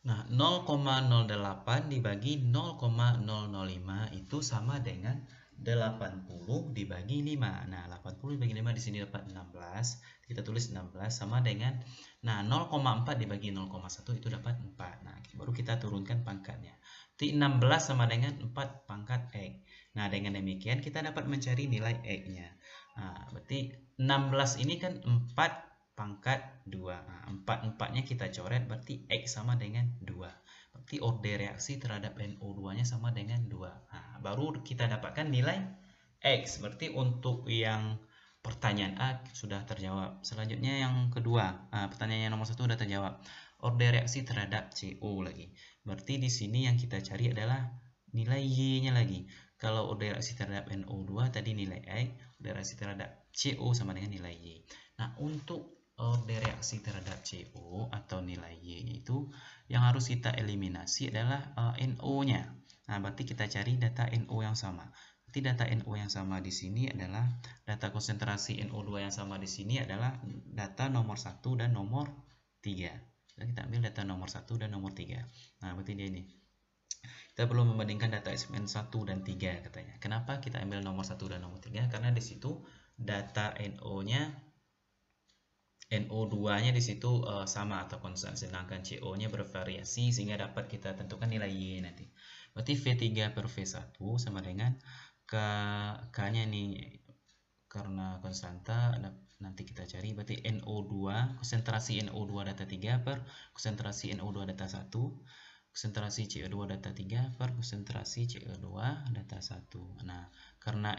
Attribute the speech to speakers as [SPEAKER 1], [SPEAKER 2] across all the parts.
[SPEAKER 1] Nah, 0,08 dibagi 0,005 itu sama dengan 80 dibagi 5. Nah, 80 dibagi 5 di sini dapat 16. Kita tulis 16 sama dengan, nah, 0,4 dibagi 0,1 itu dapat 4. Nah, baru kita turunkan pangkatnya. Jadi 16 sama dengan 4 pangkat X. Nah, dengan demikian kita dapat mencari nilai X-nya. Nah, berarti 16 ini kan 4 pangkat 2. Nah, 4-4-nya kita coret, berarti X sama dengan 2. Berarti order reaksi terhadap NO2-nya sama dengan 2. Nah, baru kita dapatkan nilai X. Berarti untuk yang pertanyaan A sudah terjawab. Selanjutnya yang kedua, pertanyaan yang nomor 1 sudah terjawab. Order reaksi terhadap CO lagi. Berarti di sini yang kita cari adalah nilai Y-nya lagi. Kalau order reaksi terhadap NO2 tadi nilai X, order reaksi terhadap CO sama dengan nilai Y. Nah, untuk order reaksi terhadap CO atau nilai Y itu yang harus kita eliminasi adalah NO-nya. Nah, berarti kita cari data NO yang sama. Berarti data NO yang sama di sini adalah data konsentrasi NO2 yang sama di sini adalah data nomor 1 dan nomor 3. Kita ambil data nomor 1 dan nomor 3. Nah, berarti dia ini. Kita perlu membandingkan data eksperimen 1 dan 3 katanya. Kenapa kita ambil nomor 1 dan nomor 3? Karena di situ data NO2-nya di situ sama atau konstan, sedangkan CO-nya bervariasi sehingga dapat kita tentukan nilai Y nanti. Berarti V3 per V1 sama dengan K-nya nih karena konstanta nanti kita cari, berarti NO2, konsentrasi NO2 data 3 per konsentrasi NO2 data 1, konsentrasi CO2 data 3 per konsentrasi CO2 data 1. Nah, karena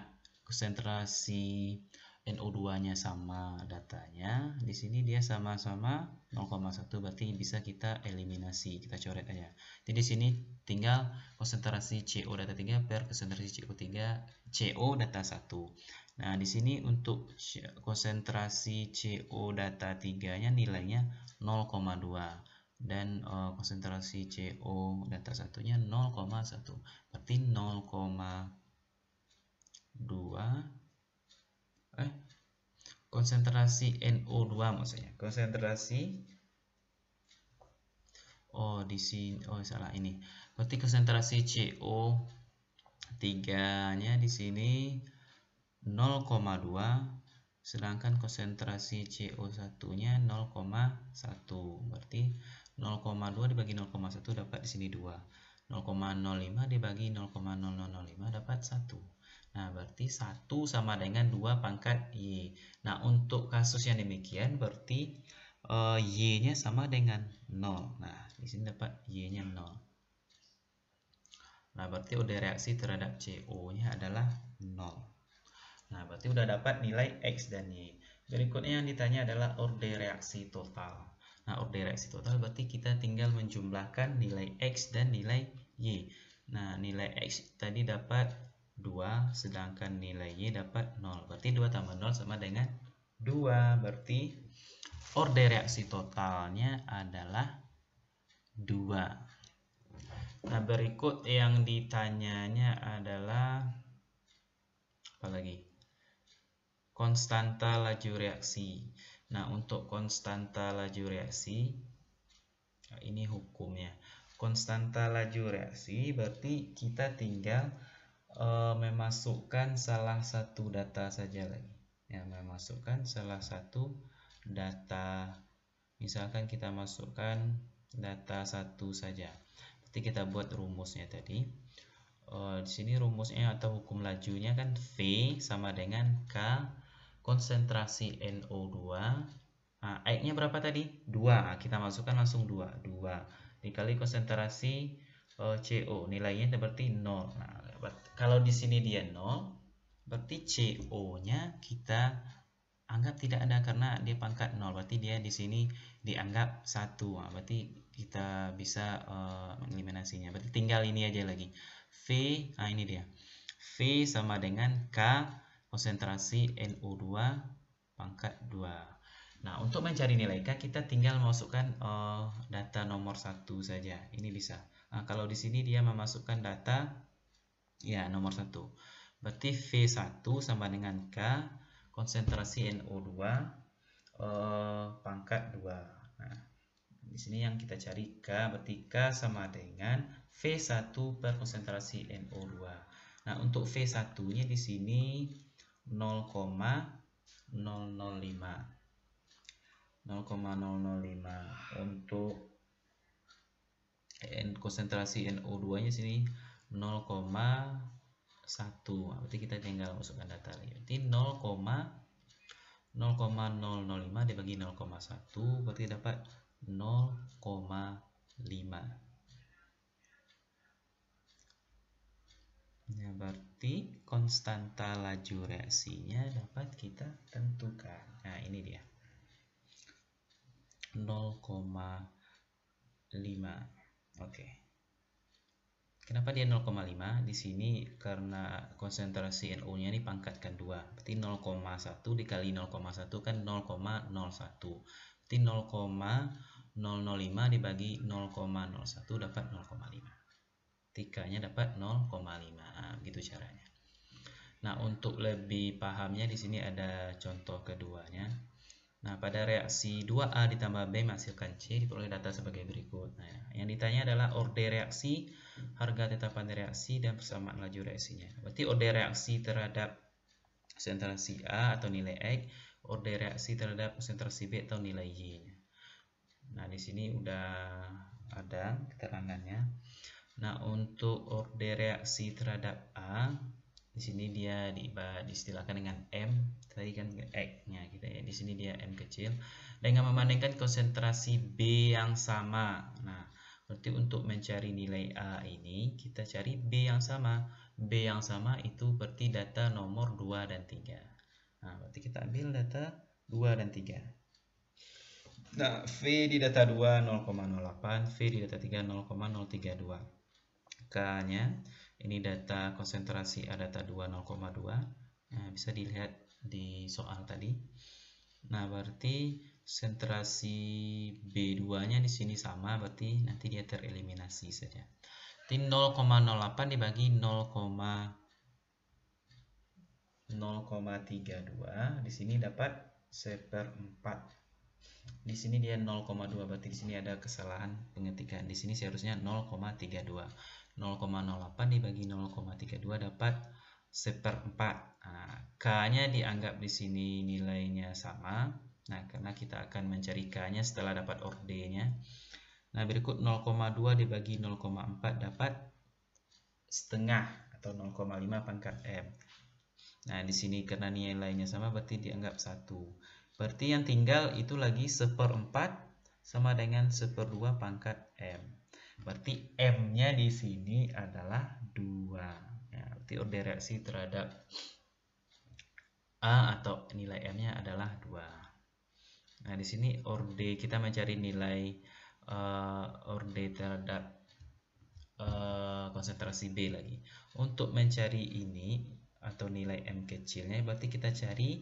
[SPEAKER 1] konsentrasi NO2-nya sama datanya, di sini dia sama-sama 0,1, berarti bisa kita eliminasi, kita coret aja. Jadi di sini tinggal konsentrasi CO data 3 per konsentrasi CO data 1. Nah, di sini untuk konsentrasi CO data 3-nya nilainya 0,2 dan konsentrasi CO data 1-nya 0,1. Berarti 0,2 konsentrasi NO2 maksudnya. Konsentrasi di sini salah ini. Berarti konsentrasi CO3-nya di sini 0,2 sedangkan konsentrasi CO1-nya 0,1. Berarti 0,2 dibagi 0,1 dapat di sini 2. 0,05 dibagi 0,0005 dapat 1. Nah, berarti 1 sama dengan 2 pangkat Y. Nah, untuk kasus yang demikian berarti Y-nya sama dengan 0. Nah, di sini dapat Y-nya 0. Nah, berarti udah reaksi terhadap CO-nya adalah 0. Nah, berarti udah dapat nilai X dan Y. Berikutnya yang ditanya adalah order reaksi total. Nah, order reaksi total berarti kita tinggal menjumlahkan nilai X dan nilai Y. Nah, nilai X tadi dapat 2, sedangkan nilai Y dapat 0. Berarti 2 tambah 0 sama dengan 2. Berarti order reaksi totalnya adalah 2. Nah, berikut yang ditanyanya adalah apa lagi? Konstanta laju reaksi. Nah, untuk konstanta laju reaksi, ini hukumnya. Konstanta laju reaksi berarti kita tinggal memasukkan salah satu data saja lagi. Ya, memasukkan salah satu data. Misalkan kita masukkan data 1 saja. Berarti kita buat rumusnya tadi. Di sini rumusnya atau hukum lajunya kan V sama dengan K konsentrasi NO2. Nah, X-nya berapa tadi? 2. Nah, kita masukkan langsung 2. 2 dikali konsentrasi CO. Nilainya berarti 0. Nah, kalau di sini dia 0, berarti CO-nya kita anggap tidak ada karena dia pangkat 0. Berarti dia di sini dianggap 1. Nah, berarti kita bisa mengeliminasinya. Berarti tinggal ini aja lagi. V, ini dia. V sama dengan K konsentrasi NO2 pangkat 2. Nah, untuk mencari nilai K kita tinggal memasukkan data nomor 1 saja. Ini bisa. Nah, kalau di sini dia memasukkan data ya nomor 1. Berarti V1 sama dengan K konsentrasi NO2 pangkat 2. Nah, Di sini yang kita cari K, berarti K sama dengan V1 per konsentrasi NO2. Nah, untuk V1-nya di sini 0,005. 0,005. Untuk konsentrasi NO2-nya sini 0,1. Berarti kita tinggal masukkan data lagi. Berarti 0,005 dibagi 0,1 berarti dapat 0,5. Ya, berarti konstanta laju reaksinya dapat kita tentukan. Nah, ini dia. 0,5. Oke. Kenapa dia 0,5? Di sini karena konsentrasi NO-nya ini pangkatkan 2. Berarti 0,1 dikali 0,1 kan 0,01. Berarti 0,005 dibagi 0,01 dapat 0,5. Tikanya dapat 0,5. Nah, begitu caranya. Nah, untuk lebih pahamnya di sini ada contoh keduanya. Nah, pada reaksi 2A ditambah B menghasilkan C diperoleh data sebagai berikut. Nah, yang ditanya adalah orde reaksi, harga tetapan reaksi, dan persamaan laju reaksinya. Berarti orde reaksi terhadap konsentrasi A atau nilai X, orde reaksi terhadap konsentrasi B atau nilai Y-nya. Nah, di sini udah ada keterangannya. Nah, untuk orde reaksi terhadap A, di sini dia diistilahkan dengan M, tadi kan X-nya gitu ya. Di sini dia M kecil. Dengan membandingkan konsentrasi B yang sama. Nah, berarti untuk mencari nilai A ini kita cari B yang sama. B yang sama itu berarti data nomor 2 dan 3. Nah, berarti kita ambil data 2 dan 3. Nah, V di data 2 0,08, V di data 3 0,032. K-nya ini data konsentrasi A data 2 0,2. Nah, bisa dilihat di soal tadi. Nah, berarti konsentrasi B2-nya di sini sama, berarti nanti dia tereliminasi saja. Jadi 0,08 dibagi 0,32, di sini dapat 1/4. Di sini dia 0,2, berarti di sini ada kesalahan pengetikan. Di sini seharusnya 0,32. 0,08 dibagi 0,32 dapat 1/4. Nah, K-nya dianggap di sini nilainya sama. Nah, karena kita akan mencari K-nya setelah dapat orde-nya. Nah, berikut 0,2 dibagi 0,4 dapat setengah atau 0,5 pangkat M. Nah, di sini karena nilainya sama berarti dianggap 1. Berarti yang tinggal itu lagi 1/4 sama dengan 1/2 pangkat M. Berarti M-nya di sini adalah 2. Ya, berarti orde reaksi terhadap A atau nilai M-nya adalah 2. Nah, di sini orde kita mencari nilai orde terhadap konsentrasi B lagi. Untuk mencari ini atau nilai M kecilnya berarti kita cari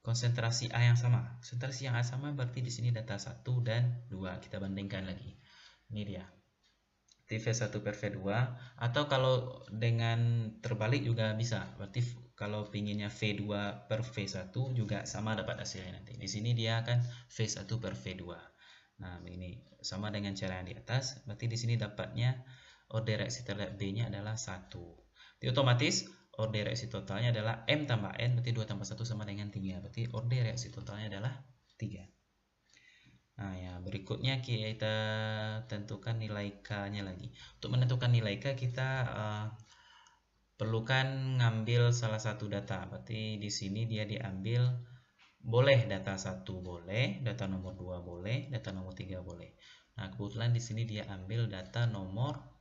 [SPEAKER 1] konsentrasi A yang sama. Konsentrasi yang A sama berarti di sini data 1 dan 2. Kita bandingkan lagi. Ini dia. V1 per V2 atau kalau dengan terbalik juga bisa. Berarti kalau pinginnya V2 per V1 juga sama dapat hasilnya nanti. Di sini dia akan V1 per V2. Nah, begini sama dengan cara yang di atas. Berarti di sini dapatnya orde reaksi terhadap B-nya adalah 1. Jadi otomatis orde reaksi totalnya adalah M tambah N, berarti 2 tambah 1 sama dengan 3. Berarti orde reaksi totalnya adalah 3. Nah, ya, berikutnya kita tentukan nilai K-nya lagi. Untuk menentukan nilai K kita perlukan ngambil salah satu data. Berarti di sini dia diambil boleh data 1 boleh, data nomor 2 boleh, data nomor 3 boleh. Nah, kebetulan di sini dia ambil data nomor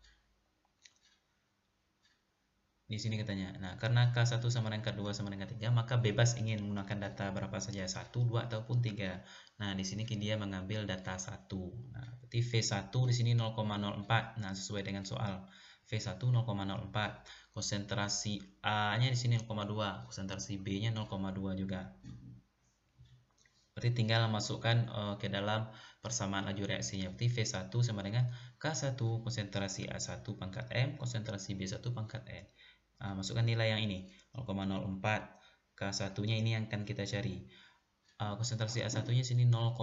[SPEAKER 1] di sini katanya. Nah, karena K1 sama dengan K2 sama dengan 3, maka bebas ingin menggunakan data berapa saja, 1, 2 ataupun 3. Nah, di sini dia mengambil data 1. Nah, berarti V1 di sini 0,04. Nah, sesuai dengan soal. V1 0,04. Konsentrasi A-nya di sini 0,2, konsentrasi B-nya 0,2 juga. Berarti tinggal masukkan ke dalam persamaan laju reaksinya. Berarti V1 sama dengan K1 konsentrasi A1 pangkat M, konsentrasi B1 pangkat N. Masukkan nilai yang ini 0,04. K1-nya ini yang akan kita cari. Konsentrasi A1-nya sini 0,